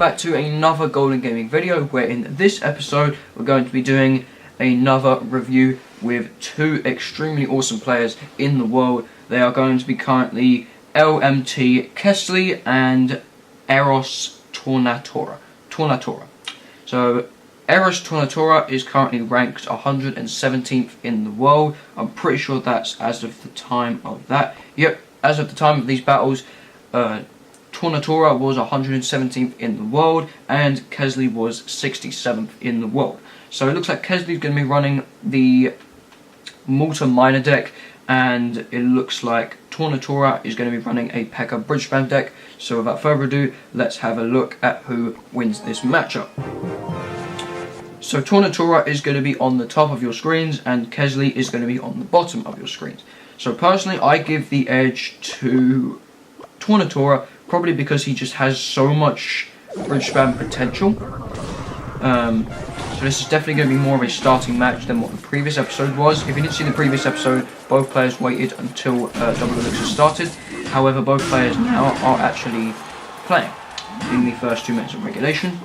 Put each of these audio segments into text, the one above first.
back to another Golden Gaming video, where in this episode we're going to be doing another review with two extremely awesome players in the world. They are going to be currently LMT Kesly and Eros Tornatora. So Eros Tornatora is currently ranked 117th in the world. I'm pretty sure that's as of the time of that. Yep, as of the time of these battles, Tornatora was 117th in the world and Kesly was 67th in the world. So it looks like Kesly's going to be running the Malta Miner deck, and it looks like Tornatora is going to be running a P.E.K.K.A Bridge Spam deck. So without further ado, let's have a look at who wins this matchup. So Tornatora is going to be on the top of your screens and Kesly is going to be on the bottom of your screens. So personally, I give the edge to Tornatora, probably because he just has so much bridge spam potential. So this is definitely going to be more of a starting match than what the previous episode was. If you didn't see the previous episode, both players waited until Double Elixir started. However, both players now are actually playing in the first 2 minutes of regulation.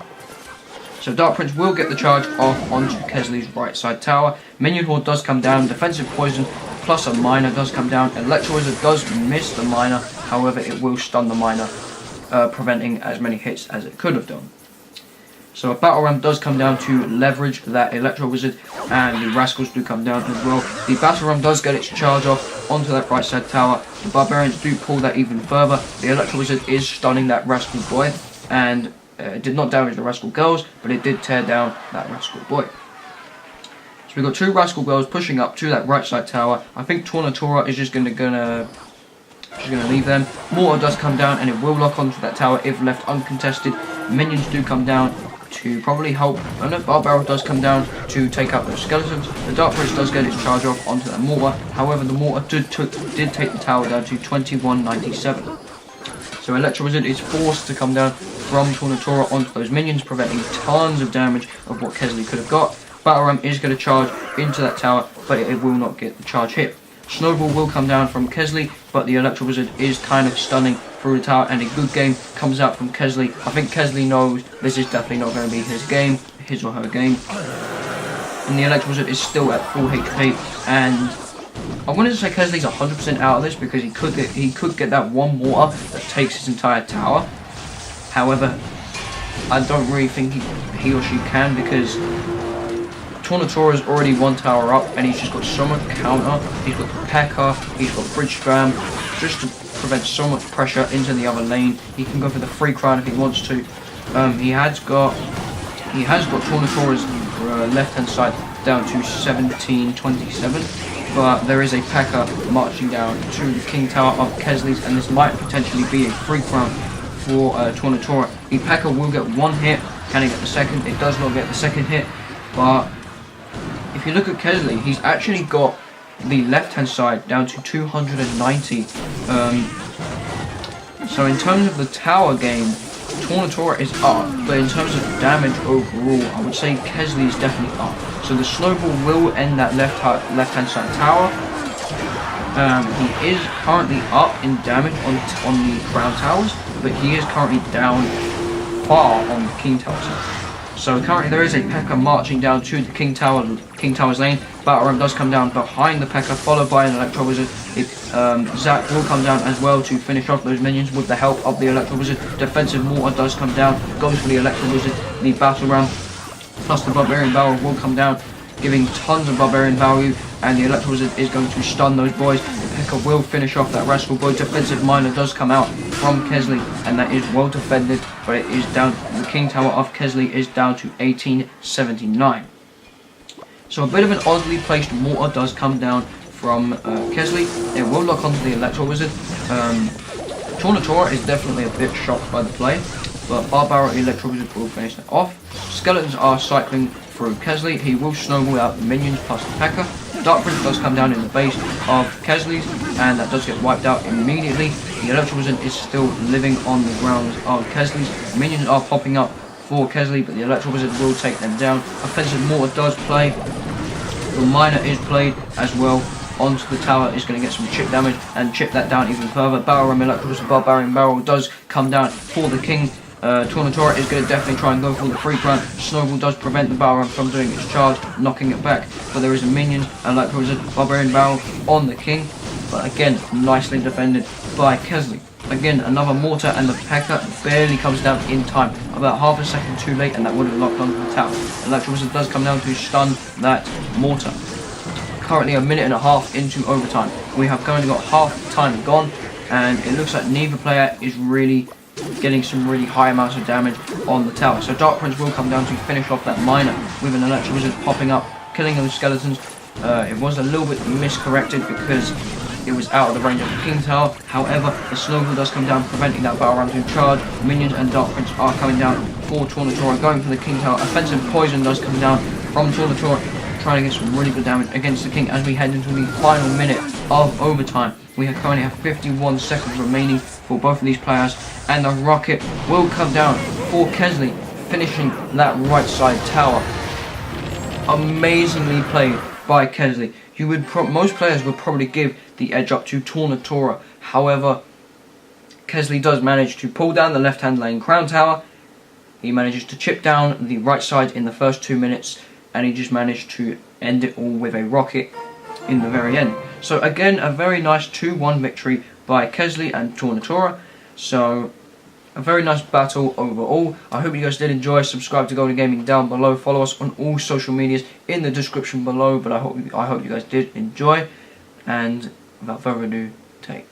So Dark Prince will get the charge off onto Kesly's right side tower. Minion Horde does come down, defensive poison plus a miner does come down. Electro Wizard does miss the miner, however it will stun the miner, preventing as many hits as it could have done. So a Battle Ram does come down to leverage that Electro Wizard, and the Rascals do come down as well. The Battle Ram does get its charge off onto that right side tower. The Barbarians do pull that even further. The Electro Wizard is stunning that Rascal boy, and it did not damage the Rascal girls, but it did tear down that Rascal boy. So we've got two Rascal girls pushing up to that right side tower. I think Tornatora is just gonna leave them. Mortar does come down and it will lock onto that tower if left uncontested. Minions do come down to probably help, and the Barbaro does come down to take out those skeletons. The Dark Prince does get its charge off onto that mortar, however the mortar did take the tower down to 2197. So Electro Wizard is forced to come down from Tornatora onto those minions, preventing tons of damage of what Kesly could have got. Battle Ram is going to charge into that tower, but it will not get the charge hit. Snowball will come down from Kesly, but the Electro Wizard is kind of stunning through the tower, and a good game comes out from Kesly. I think Kesly knows this is definitely not going to be his or her game. And the Electro Wizard is still at full HP, and I wanted to say Kesly's 100% out of this because he could get that one mortar that takes his entire tower. However, I don't really think he or she can, because Tornatora's already one tower up and he's just got so much counter. He's got the P.E.K.K.A, he's got bridge spam, just to prevent so much pressure into the other lane. He can go for the free crown if he wants to. He has got Tornatora's left hand side down to 1727, but there is a P.E.K.K.A marching down to the King Tower of Kesly's, and this might potentially be a free crown for Tornatora. The P.E.K.K.A will get one hit. Can he get the second? It does not get the second hit, but if you look at Kesly, he's actually got the left hand side down to 290. So in terms of the tower game, Tornatora is up, but in terms of damage overall, I would say Kesly is definitely up. So the Snowball will end that left hand side tower. He is currently up in damage on the Crown Towers, but he is currently down far on the King Tower side. So currently there is a P.E.K.K.A marching down to the King Tower's lane. Battle Ram does come down behind the P.E.K.K.A, followed by an Electro Wizard. Zac will come down as well to finish off those minions with the help of the Electro Wizard. Defensive Mortar does come down, goes for the Electro Wizard. The Battle Ram plus the Barbarian Barrel will come down, giving tons of Barbarian value, and the Electro Wizard is going to stun those boys. The P.E.K.K.A will finish off that Rascal boy. Defensive Miner does come out from Kesly, and that is well defended, but it is down. The King Tower of Kesly is down to 1879. So a bit of an oddly placed mortar does come down from Kesly. It will lock onto the Electro Wizard. Tornatora is definitely a bit shocked by the play, but Barbaro Electro Wizard will finish that off. Skeletons are cycling through Kesly. He will snowball out the minions plus the P.E.K.K.A. Dark Prince does come down in the base of Kesly's, and that does get wiped out immediately. The Electro Wizard is still living on the grounds of Kesly's. Minions are popping up for Kesly, but the Electro Wizard will take them down. Offensive Mortar does play. The Miner is played as well onto the tower, is going to get some chip damage and chip that down even further. Battle Ram Electro Wizard Barbarian Barrel does come down for the King Tornatora is going to definitely try and go for the free run. Snowball does prevent the Balrog from doing its charge, knocking it back. But there is a minion, like there was a Barbarian Barrel on the King. But again, nicely defended by Kesly. Again, another Mortar, and the P.E.K.K.A. barely comes down in time. About half a second too late, and that would have locked onto the tower. Electro Wizard does come down to stun that Mortar. Currently a minute and a half into overtime. We have currently got half time gone, and it looks like neither player is really getting some really high amounts of damage on the tower. So Dark Prince will come down to finish off that miner with an Electro Wizard popping up, killing those skeletons. It was a little bit miscorrected because it was out of the range of the King Tower. However, the Snowball does come down, preventing that Battle Ram to charge. Minions and Dark Prince are coming down for Tornatora, going for the King Tower. Offensive Poison does come down from Tornatora, trying to get some really good damage against the King as we head into the final minute of overtime. We currently have 51 seconds remaining for both of these players, and the rocket will come down for Kesly, finishing that right side tower. Amazingly played by Kesly. Most players would probably give the edge up to Tornatora. However, Kesly does manage to pull down the left-hand lane crown tower. He manages to chip down the right side in the first 2 minutes, and he just managed to end it all with a rocket in the very end. So again, a very nice 2-1 victory by Kesly and Tornatora. So a very nice battle overall. I hope you guys did enjoy. Subscribe to Golden Gaming down below. Follow us on all social medias in the description below. But I hope you guys did enjoy. And without further ado, take